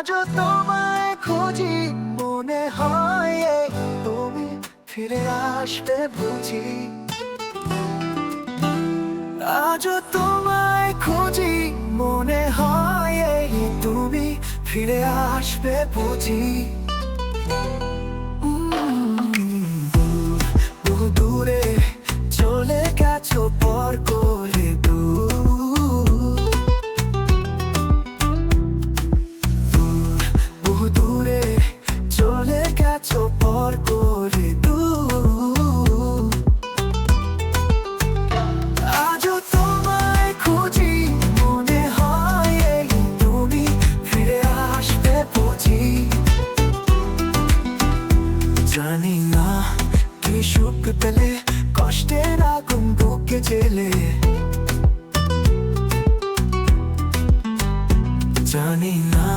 আজও তোমায় খুঁজি, মনে হয় এই তুমি ফিরে আসবে বুঝি। আজও তোমায় খুঁজি, মনে হয় এই তুমি ফিরে আসবে বুঝি। বহু দূরে চলে গেছো পর করে বহু দূরে চলে গেছো পর করে আজও তোমায় খুঁজি, মনে হয় এই তুমি ফিরে আসবে বুঝি। জানি না কি সুখ পেলে কষ্টের আগুন বুকে জেলে, জানি না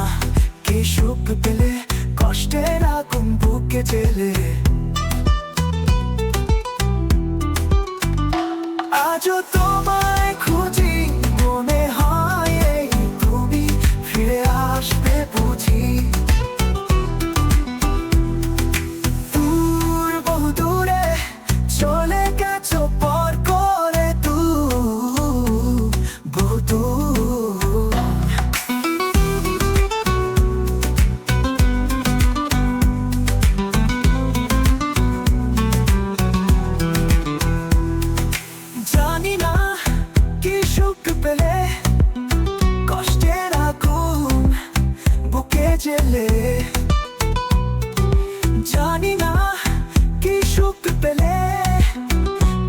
কি সুখ পেলে কষ্টের আগুন বুকে জেলে। আজও তোমায় খুঁজি, মনে হয় এই তুমি ফিরে আসবে বুঝি। দূর বহু দূরে চলে গেছো পর করে বহু দূর। জানি না কি সুখ পেলে কষ্টের আগুন বুকে জেলে, জানি না কি সুখ পেলে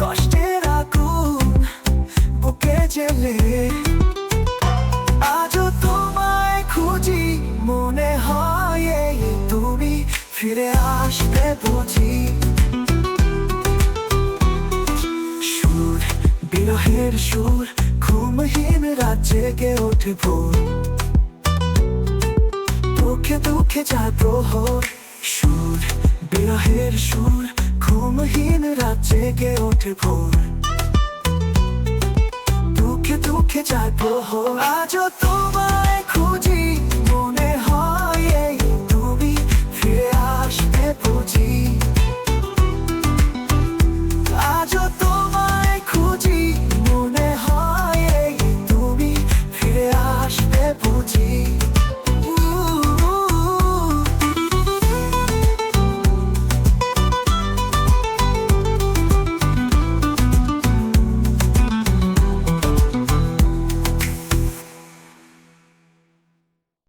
কষ্টের আগুন বুকে জেলে। আজও তোমায় খুঁজি, মনে হয় এই তুমি ফিরে আসবে বুঝি। সুর বিরহের সুর, ঘুমহীন রাত জেগে ওঠে ভোর, দুঃখে দুঃখে যায় প্রহর। সুর বিরহের সুর, ঘুমহীন রাত জেগে ওঠে ভোর, দুঃখে দুঃখে যায় প্রহর। আজও তোমায়